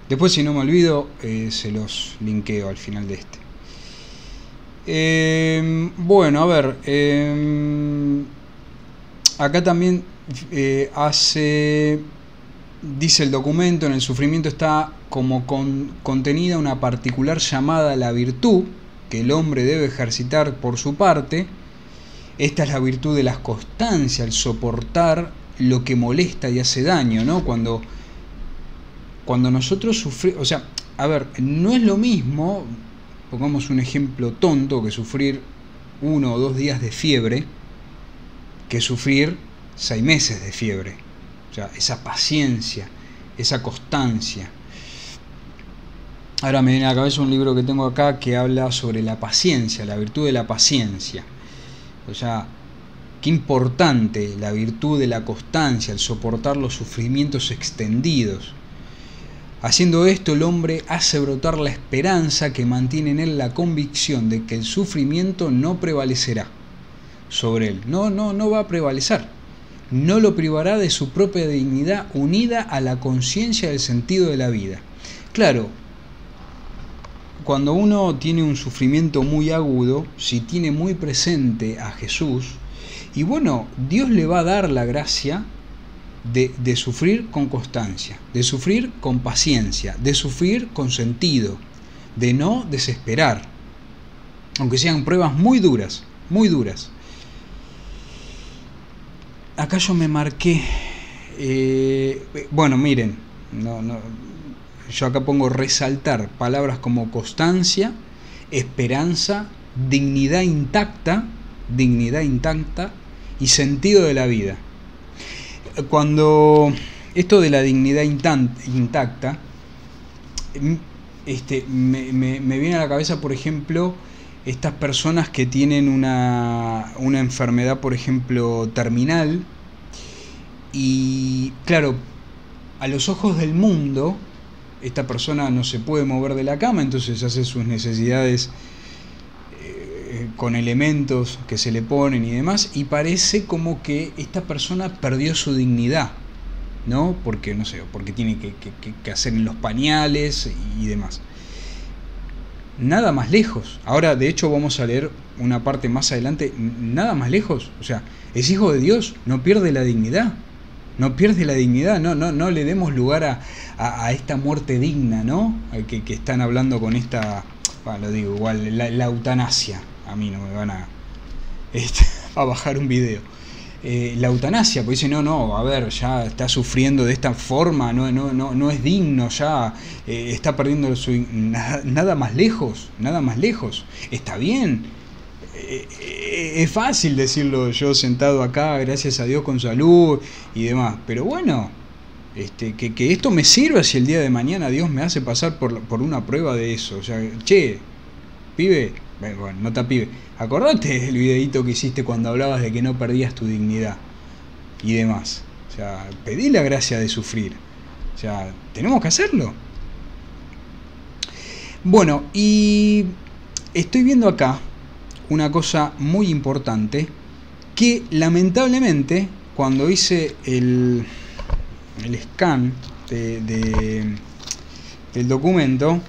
Después, si no me olvido, se los linkeo al final de este. Bueno, a ver, acá también dice el documento, en el sufrimiento está como contenida una particular llamada a la virtud que el hombre debe ejercitar por su parte. Esta es la virtud de la constancia, el soportar lo que molesta y hace daño, ¿no? Cuando nosotros sufrimos, o sea, a ver, no es lo mismo, pongamos un ejemplo tonto, que sufrir 1 o 2 días de fiebre, que sufrir 6 meses de fiebre. O sea, esa paciencia, esa constancia. Ahora me viene a la cabeza un libro que tengo acá que habla sobre la paciencia, la virtud de la paciencia. O sea, qué importante la virtud de la constancia, el soportar los sufrimientos extendidos. Haciendo esto, el hombre hace brotar la esperanza que mantiene en él la convicción de que el sufrimiento no prevalecerá sobre él. No va a prevalecer. No lo privará de su propia dignidad unida a la conciencia del sentido de la vida. Claro, cuando uno tiene un sufrimiento muy agudo, si tiene muy presente a Jesús, y bueno, Dios le va a dar la gracia de sufrir con constancia, de sufrir con paciencia, de sufrir con sentido, de no desesperar, aunque sean pruebas muy duras, muy duras. Acá yo me marqué, bueno, miren, yo acá pongo resaltar palabras como constancia, esperanza, dignidad intacta y sentido de la vida. Cuando esto de la dignidad intacta, me viene a la cabeza, por ejemplo, estas personas que tienen una enfermedad, por ejemplo, terminal, y claro, a los ojos del mundo, esta persona no se puede mover de la cama, entonces hace sus necesidades con elementos que se le ponen y demás, y parece como que esta persona perdió su dignidad, ¿no? Porque, no sé, porque tiene que hacer en los pañales y demás. Nada más lejos. Ahora, de hecho, vamos a leer una parte más adelante. Nada más lejos. O sea, es hijo de Dios, no pierde la dignidad. No pierde la dignidad, no le demos lugar a esta muerte digna, ¿no? Que están hablando con esta, bueno, lo digo igual, la eutanasia. A mí no me van a bajar un video. La eutanasia, pues dice, no, a ver, ya está sufriendo de esta forma, no es digno, ya está perdiendo su... Nada más lejos, está bien. Es fácil decirlo yo sentado acá, gracias a Dios, con salud y demás, pero bueno, que esto me sirva si el día de mañana Dios me hace pasar por una prueba de eso. O sea, che, pibe, bueno, no está pibe, acordate el videito que hiciste cuando hablabas de que no perdías tu dignidad y demás. O sea, pedí la gracia de sufrir. O sea, tenemos que hacerlo. Bueno, y estoy viendo acá una cosa muy importante, que lamentablemente cuando hice el scan del documento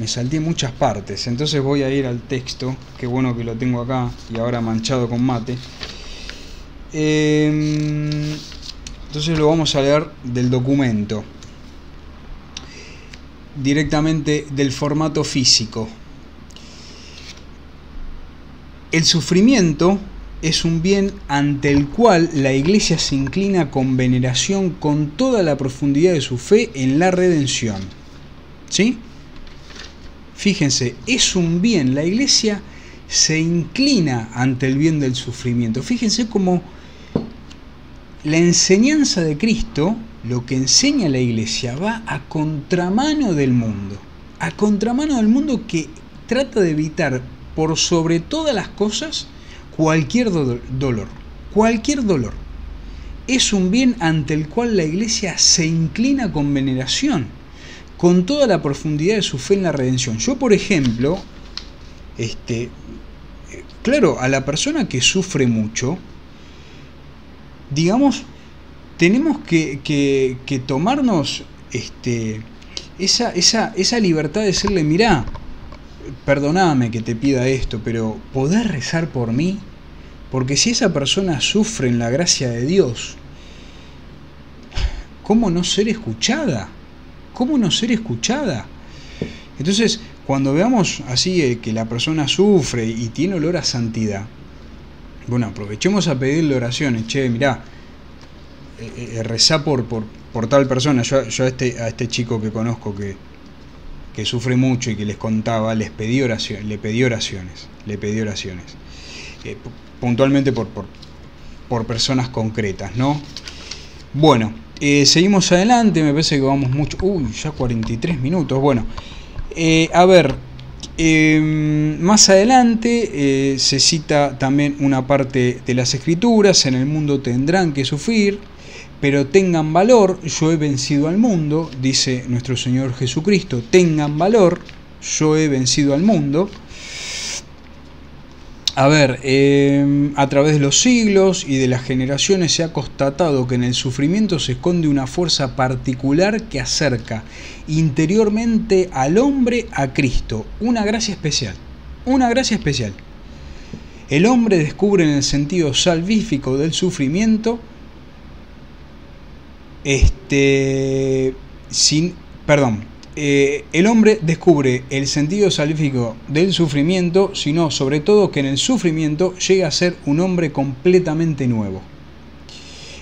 me salté muchas partes, entonces voy a ir al texto, qué bueno que lo tengo acá y ahora manchado con mate. Entonces lo vamos a leer del documento, directamente del formato físico. El sufrimiento es un bien ante el cual la Iglesia se inclina con veneración, con toda la profundidad de su fe en la redención. ¿Sí? Fíjense, es un bien, la Iglesia se inclina ante el bien del sufrimiento. Fíjense cómo la enseñanza de Cristo, lo que enseña la Iglesia, va a contramano del mundo. A contramano del mundo, que trata de evitar por sobre todas las cosas cualquier dolor. Cualquier dolor. Es un bien ante el cual la Iglesia se inclina con veneración, con toda la profundidad de su fe en la redención. Yo, por ejemplo, claro, a la persona que sufre mucho, digamos, tenemos que tomarnos esa libertad de decirle, mirá, perdóname que te pida esto, pero ¿podés rezar por mí? Porque si esa persona sufre en la gracia de Dios, ¿cómo no ser escuchada? ¿Cómo no ser escuchada? Entonces, cuando veamos así que la persona sufre y tiene olor a santidad, bueno, aprovechemos a pedirle oraciones. Che, mirá, rezá por tal persona. Yo a este chico que conozco que sufre mucho y que les contaba, le pedí oraciones. Puntualmente por personas concretas, ¿no? Bueno, seguimos adelante, me parece que vamos mucho. Uy, ya 43 minutos. Bueno, a ver, más adelante se cita también una parte de las Escrituras: en el mundo tendrán que sufrir, pero tengan valor, yo he vencido al mundo, dice nuestro Señor Jesucristo. Tengan valor, yo he vencido al mundo. A ver, a través de los siglos y de las generaciones se ha constatado que en el sufrimiento se esconde una fuerza particular que acerca interiormente al hombre a Cristo. Una gracia especial. Una gracia especial. El hombre descubre en el sentido salvífico del sufrimiento el hombre descubre el sentido salvífico del sufrimiento, sino sobre todo que en el sufrimiento llega a ser un hombre completamente nuevo.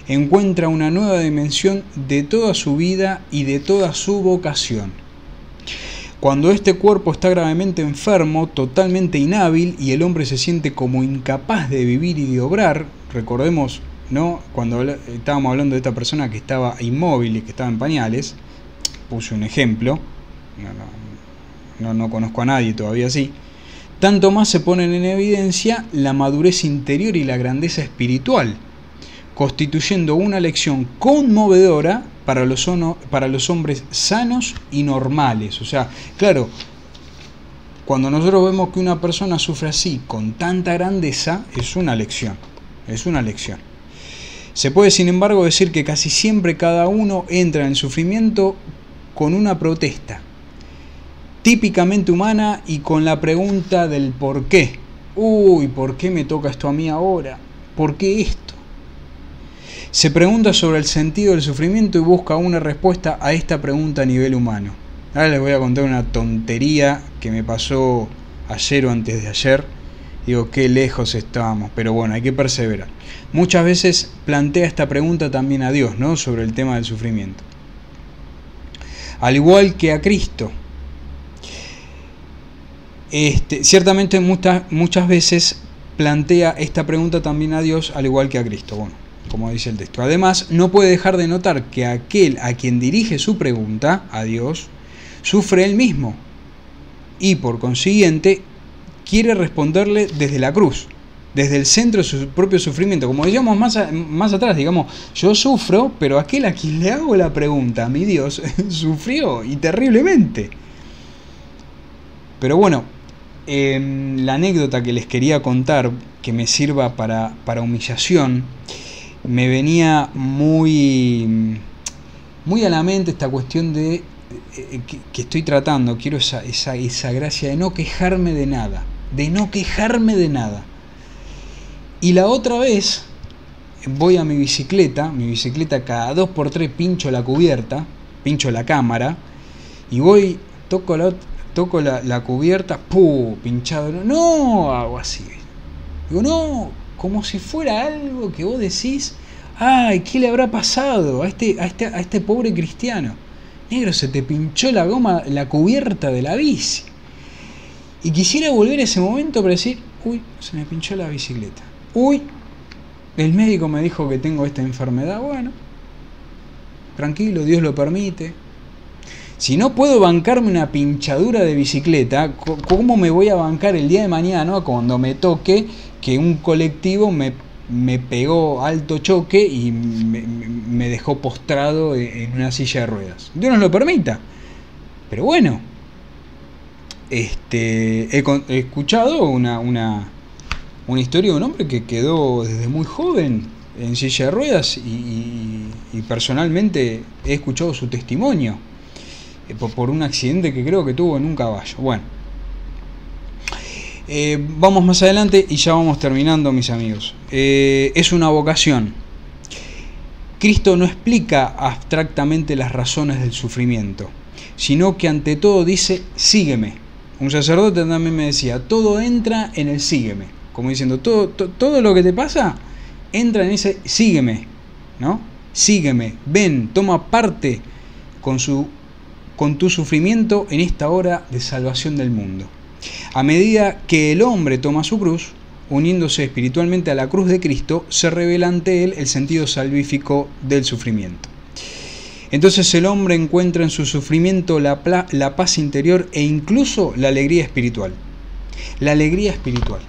Encuentra una nueva dimensión de toda su vida y de toda su vocación. Cuando este cuerpo está gravemente enfermo, totalmente inhábil, y el hombre se siente como incapaz de vivir y de obrar, recordemos, ¿no?, cuando estábamos hablando de esta persona que estaba inmóvil y que estaba en pañales, puse un ejemplo, no conozco a nadie todavía así, tanto más se ponen en evidencia la madurez interior y la grandeza espiritual, constituyendo una lección conmovedora para los hombres sanos y normales. O sea, claro, Cuando nosotros vemos que una persona sufre así, con tanta grandeza, es una lección. Es una lección. Se puede, sin embargo, decir que casi siempre cada uno entra en el sufrimiento con una protesta, típicamente humana, y con la pregunta del por qué. Uy, ¿por qué me toca esto a mí ahora? ¿Por qué esto? Se pregunta sobre el sentido del sufrimiento y busca una respuesta a esta pregunta a nivel humano. Ahora les voy a contar una tontería que me pasó ayer o antes de ayer. Digo, qué lejos estábamos, pero bueno, hay que perseverar. Muchas veces plantea esta pregunta también a Dios, ¿no? Sobre el tema del sufrimiento. Al igual que a Cristo. Ciertamente muchas veces plantea esta pregunta también a Dios, al igual que a Cristo. Bueno, como dice el texto. Además, no puede dejar de notar que aquel a quien dirige su pregunta, a Dios, sufre él mismo y por consiguiente quiere responderle desde la cruz, desde el centro de su propio sufrimiento. Como decíamos más atrás, digamos, yo sufro, pero aquel a quien le hago la pregunta, mi Dios, sufrió y terriblemente. Pero bueno, la anécdota que les quería contar, que me sirva para humillación, me venía muy a la mente esta cuestión de que estoy tratando. Quiero esa gracia de no quejarme de nada, Y la otra vez voy a mi bicicleta cada 2x3 pincho la cubierta, pincho la cámara, y voy, toco la cubierta, pinchado, no, hago así. Digo, no, como si fuera algo que vos decís, ay, ¿qué le habrá pasado a este pobre cristiano? Negro, se te pinchó la goma, la cubierta de la bici. Y quisiera volver a ese momento para decir, uy, se me pinchó la bicicleta. Uy, el médico me dijo que tengo esta enfermedad. Bueno, tranquilo, Dios lo permite. Si no puedo bancarme una pinchadura de bicicleta, ¿cómo me voy a bancar el día de mañana cuando me toque que un colectivo me pegó alto choque y me dejó postrado en una silla de ruedas? Dios nos lo permita. Pero bueno, he escuchado una historia de un hombre que quedó desde muy joven en silla de ruedas y personalmente he escuchado su testimonio por un accidente que creo que tuvo en un caballo. Bueno, vamos más adelante y ya vamos terminando, mis amigos. Es una vocación. Cristo no explica abstractamente las razones del sufrimiento, sino que ante todo dice, sígueme. Un sacerdote también me decía, todo entra en el sígueme, como diciendo, todo lo que te pasa entra en ese sígueme, ¿no? Sígueme, ven, toma parte con tu sufrimiento en esta hora de salvación del mundo. A medida que el hombre toma su cruz, uniéndose espiritualmente a la cruz de Cristo, se revela ante él el sentido salvífico del sufrimiento. Entonces el hombre encuentra en su sufrimiento la paz interior e incluso la alegría espiritual. La alegría espiritual.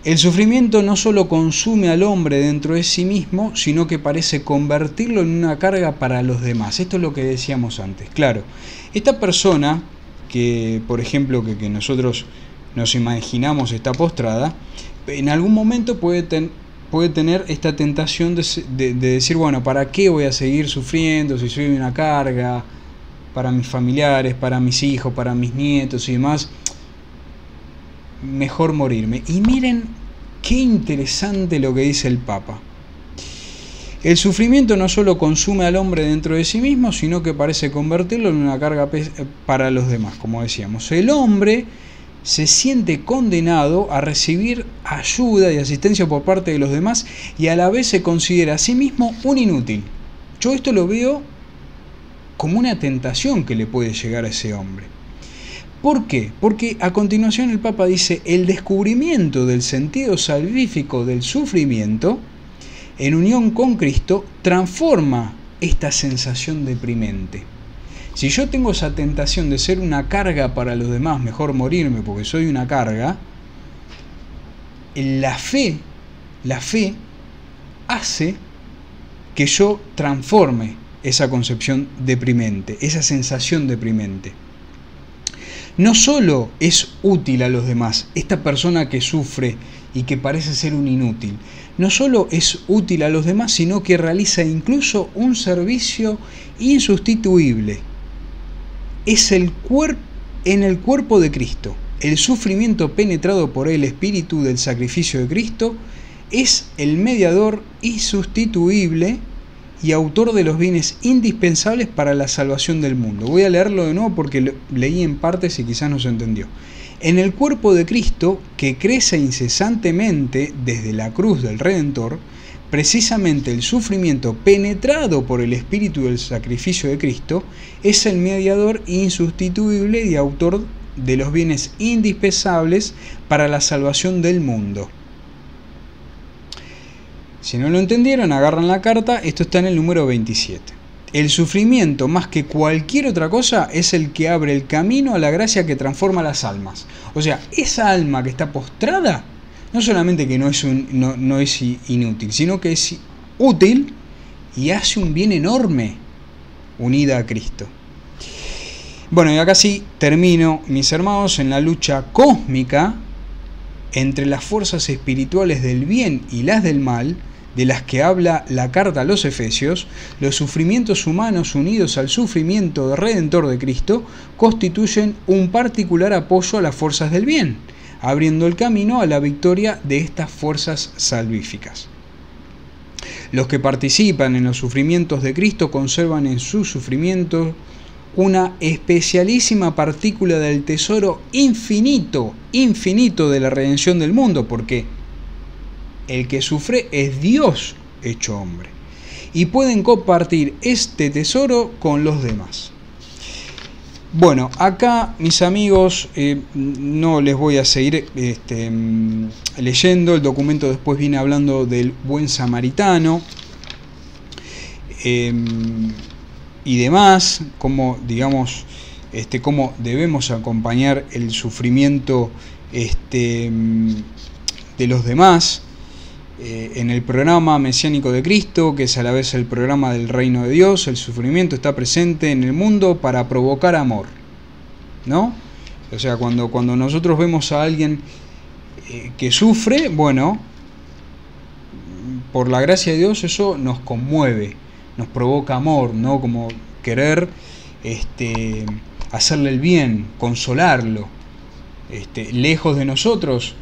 El sufrimiento no solo consume al hombre dentro de sí mismo, sino que parece convertirlo en una carga para los demás. Esto es lo que decíamos antes. Claro, esta persona que, por ejemplo, que nosotros nos imaginamos está postrada, en algún momento puede tener esta tentación de decir, bueno, ¿para qué voy a seguir sufriendo si soy una carga para mis familiares, para mis hijos, para mis nietos y demás? Mejor morirme. Y miren qué interesante lo que dice el Papa. El sufrimiento no solo consume al hombre dentro de sí mismo, sino que parece convertirlo en una carga para los demás, como decíamos. El hombre se siente condenado a recibir ayuda y asistencia por parte de los demás y a la vez se considera a sí mismo un inútil. Yo esto lo veo como una tentación que le puede llegar a ese hombre. ¿Por qué? Porque a continuación el Papa dice, el descubrimiento del sentido salvífico del sufrimiento, en unión con Cristo, transforma esta sensación deprimente. Si yo tengo esa tentación de ser una carga para los demás, mejor morirme porque soy una carga, la fe hace que yo transforme esa concepción deprimente, esa sensación deprimente. no solo es útil a los demás, esta persona que sufre y que parece ser un inútil, no solo es útil a los demás, sino que realiza incluso un servicio insustituible. Es en el cuerpo de Cristo. El sufrimiento penetrado por el espíritu del sacrificio de Cristo es el mediador insustituible y autor de los bienes indispensables para la salvación del mundo. Voy a leerlo de nuevo porque leí en partes y quizás no se entendió. En el cuerpo de Cristo, que crece incesantemente desde la cruz del Redentor, precisamente el sufrimiento penetrado por el espíritu del sacrificio de Cristo es el mediador insustituible y autor de los bienes indispensables para la salvación del mundo. Si no lo entendieron, agarran la carta, esto está en el número 27. El sufrimiento, más que cualquier otra cosa, es el que abre el camino a la gracia que transforma las almas. O sea, esa alma que está postrada, no solamente que no es inútil, sino que es útil y hace un bien enorme unida a Cristo. Bueno, y acá sí termino, mis hermanos, en la lucha cósmica entre las fuerzas espirituales del bien y las del mal, de las que habla la carta a los Efesios. Los sufrimientos humanos unidos al sufrimiento redentor de Cristo constituyen un particular apoyo a las fuerzas del bien, abriendo el camino a la victoria de estas fuerzas salvíficas. Los que participan en los sufrimientos de Cristo conservan en sus sufrimientos una especialísima partícula del tesoro infinito de la redención del mundo, porque el que sufre es Dios hecho hombre, y pueden compartir este tesoro con los demás. Bueno, acá, mis amigos, no les voy a seguir leyendo. El documento después viene hablando del buen samaritano y demás, cómo, digamos, cómo debemos acompañar el sufrimiento de los demás. En el programa mesiánico de Cristo, que es a la vez el programa del reino de Dios, el sufrimiento está presente en el mundo para provocar amor, ¿no? O sea, cuando nosotros vemos a alguien que sufre, bueno, por la gracia de Dios eso nos conmueve, nos provoca amor, ¿no? Como querer hacerle el bien, consolarlo, lejos de nosotros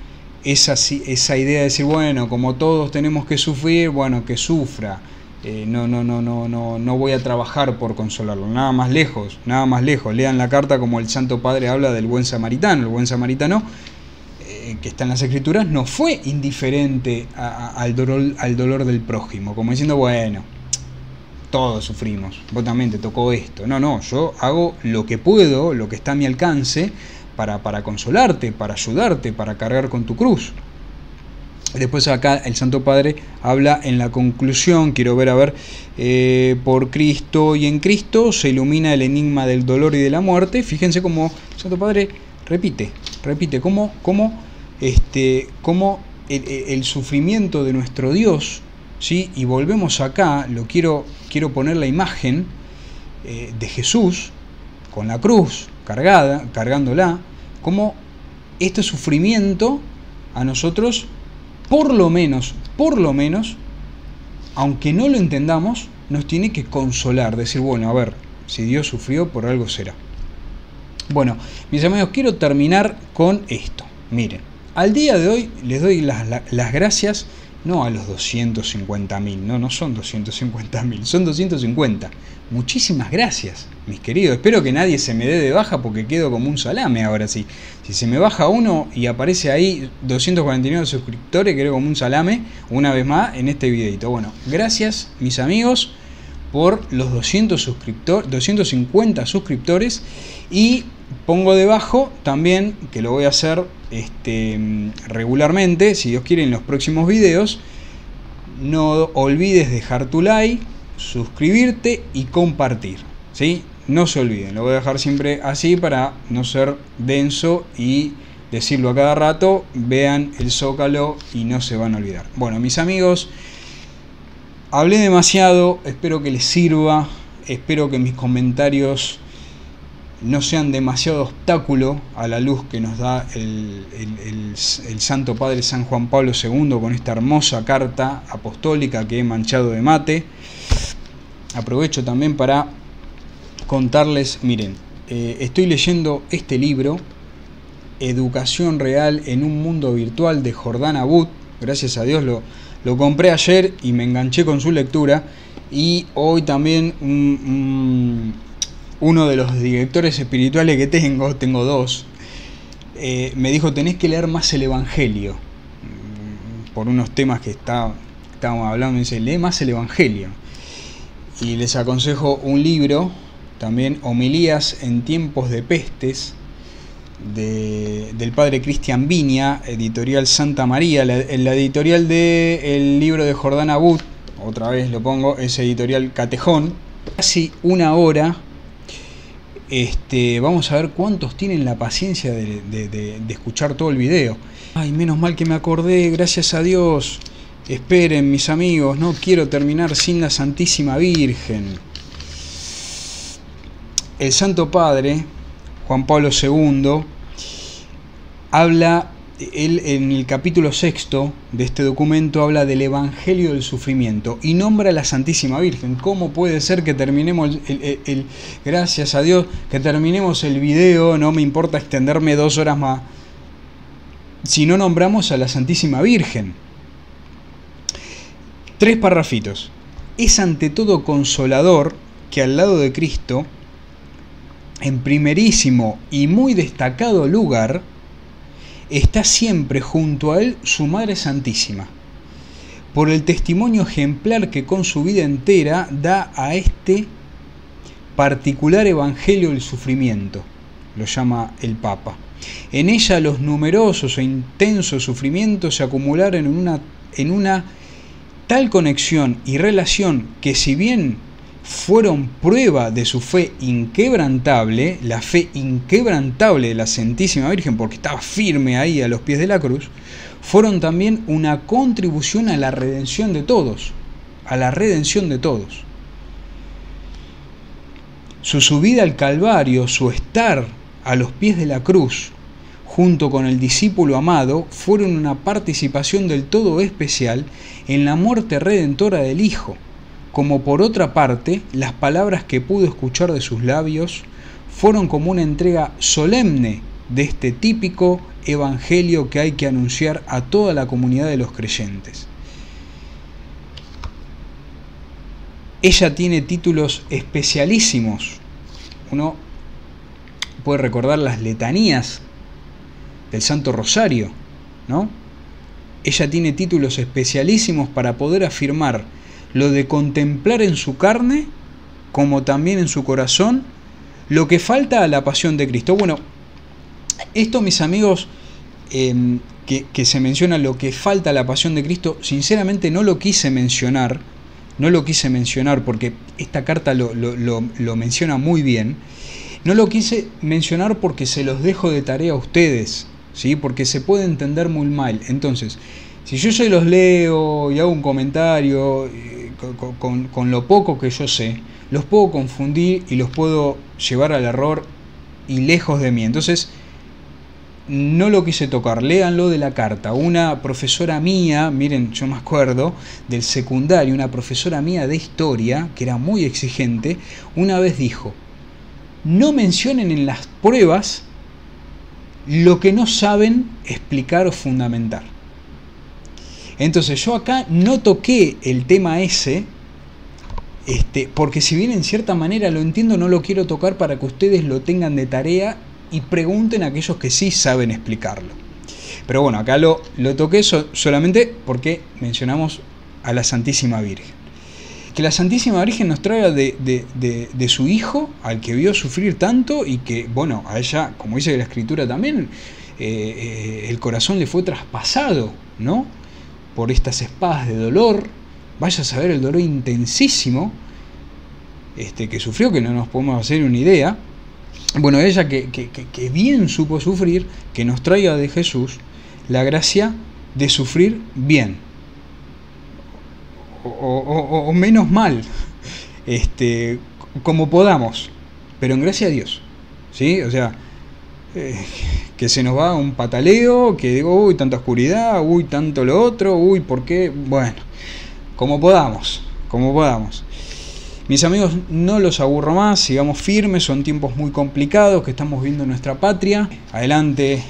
esa idea de decir, bueno, como todos tenemos que sufrir, bueno, que sufra, no voy a trabajar por consolarlo, nada más lejos. Lean la carta como el Santo Padre habla del buen samaritano. El buen samaritano, que está en las Escrituras, no fue indiferente al dolor del prójimo, como diciendo, bueno, todos sufrimos, vos también te tocó esto. No, yo hago lo que puedo, lo que está a mi alcance, para consolarte, para ayudarte, para cargar con tu cruz. Después acá el Santo Padre habla en la conclusión, quiero ver, por Cristo y en Cristo se ilumina el enigma del dolor y de la muerte. Fíjense cómo el Santo Padre repite cómo el sufrimiento de nuestro Dios, ¿sí? Y volvemos acá, quiero poner la imagen de Jesús con la cruz cargándola, como este sufrimiento a nosotros, por lo menos, aunque no lo entendamos, nos tiene que consolar, decir, bueno, a ver, si Dios sufrió, por algo será. Bueno, mis amigos, quiero terminar con esto. Miren, al día de hoy les doy las gracias, no a los 250.000, no son 250.000, son 250. Muchísimas gracias, mis queridos. Espero que nadie se me dé de baja porque quedo como un salame ahora sí. Si se me baja uno y aparece ahí 249 suscriptores, quedo como un salame una vez más en este videito. Bueno, gracias, mis amigos, por los 250 suscriptores. Y pongo debajo también, que lo voy a hacer regularmente, si Dios quiere, en los próximos videos. No olvides dejar tu like, suscribirte y compartir, ¿sí? No se olviden, lo voy a dejar siempre así para no ser denso y decirlo a cada rato. Vean el Zócalo y no se van a olvidar. Bueno, mis amigos, hablé demasiado, espero que les sirva, espero que mis comentarios no sean demasiado obstáculo a la luz que nos da el Santo Padre San Juan Pablo II con esta hermosa carta apostólica que he manchado de mate. Aprovecho también para contarles, miren, estoy leyendo este libro, Educación Real en un Mundo Virtual, de Jordana Booth. Gracias a Dios lo compré ayer y me enganché con su lectura. Y hoy también uno de los directores espirituales que tengo dos, me dijo: tenés que leer más el Evangelio. Por unos temas que estábamos hablando, me dice: lee más el Evangelio. Y les aconsejo un libro, también, Homilías en tiempos de pestes, del padre Cristian Viña, editorial Santa María. La editorial del libro de Jordana Booth, otra vez lo pongo, es editorial Catejón. Casi una hora. Vamos a ver cuántos tienen la paciencia de escuchar todo el video. Ay, menos mal que me acordé, gracias a Dios. Esperen, mis amigos, no quiero terminar sin la Santísima Virgen. El Santo Padre Juan Pablo II habla, él en el capítulo 6 de este documento habla del Evangelio del Sufrimiento y nombra a la Santísima Virgen. ¿Cómo puede ser que terminemos gracias a Dios, que terminemos el video? No me importa extenderme 2 horas más si no nombramos a la Santísima Virgen. 3 parrafitos. Es ante todo consolador que al lado de Cristo, en primerísimo y muy destacado lugar, está siempre junto a él su Madre Santísima, por el testimonio ejemplar que con su vida entera da a este particular Evangelio del Sufrimiento, lo llama el Papa. En ella los numerosos e intensos sufrimientos se acumularon en una tal conexión y relación que, si bien fueron prueba de su fe inquebrantable, la fe inquebrantable de la Santísima Virgen, porque estaba firme ahí a los pies de la cruz, fueron también una contribución a la redención de todos, a la redención de todos. Su subida al Calvario, su estar a los pies de la cruz, junto con el discípulo amado, fueron una participación del todo especial en la muerte redentora del Hijo, como por otra parte, las palabras que pudo escuchar de sus labios fueron como una entrega solemne de este típico evangelio que hay que anunciar a toda la comunidad de los creyentes. Ella tiene títulos especialísimos. Uno puede recordar las letanías del Santo Rosario, ¿no? Ella tiene títulos especialísimos para poder afirmar lo de contemplar en su carne, como también en su corazón, lo que falta a la pasión de Cristo. Bueno, esto, mis amigos, que se menciona lo que falta a la pasión de Cristo, sinceramente no lo quise mencionar, porque esta carta lo menciona muy bien. No lo quise mencionar porque se los dejo de tarea a ustedes, ¿sí? Porque se puede entender muy mal. Entonces, si yo se los leo y hago un comentario con lo poco que yo sé, los puedo confundir y los puedo llevar al error y lejos de mí. Entonces, no lo quise tocar. Léanlo de la carta. Una profesora mía, miren, yo me acuerdo, del secundario, una profesora mía de historia, que era muy exigente, una vez dijo: no mencionen en las pruebas lo que no saben explicar o fundamentar. Entonces yo acá no toqué el tema ese, porque si bien en cierta manera lo entiendo, no lo quiero tocar para que ustedes lo tengan de tarea y pregunten a aquellos que sí saben explicarlo. Pero bueno, acá lo toqué solamente porque mencionamos a la Santísima Virgen. Que la Santísima Virgen nos traiga de su Hijo, al que vio sufrir tanto, y que, bueno, a ella, como dice la Escritura también, el corazón le fue traspasado, ¿no?, por estas espadas de dolor. Vaya a saber el dolor intensísimo que sufrió, que no nos podemos hacer una idea. Bueno, ella que bien supo sufrir, que nos traiga de Jesús la gracia de sufrir bien, o menos mal, como podamos, pero en gracia a Dios. ¿sí? O sea, que se nos va un pataleo, que digo, uy, tanta oscuridad, uy, tanto lo otro, uy, ¿por qué? Bueno, como podamos, como podamos. Mis amigos, no los aburro más, sigamos firmes, son tiempos muy complicados que estamos viviendo en nuestra patria. Adelante,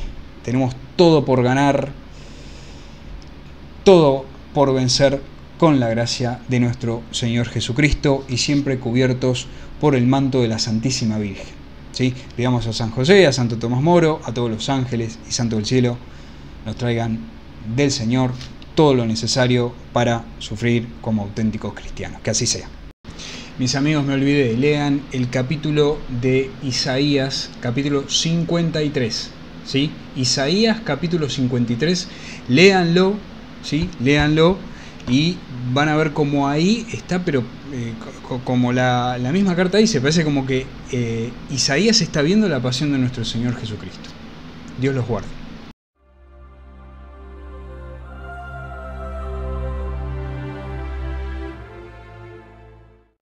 tenemos todo por ganar, todo por vencer con la gracia de nuestro Señor Jesucristo y siempre cubiertos por el manto de la Santísima Virgen. ¿Sí? Pidamos a San José, a Santo Tomás Moro, a todos los ángeles y santos del cielo, nos traigan del Señor todo lo necesario para sufrir como auténticos cristianos. Que así sea. Mis amigos, me olvidé, lean el capítulo de Isaías, capítulo 53. ¿Sí? Isaías, capítulo 53, léanlo, ¿sí? Léanlo y van a ver cómo ahí está, pero como la misma carta dice, parece como que Isaías está viendo la pasión de nuestro Señor Jesucristo. Dios los guarde.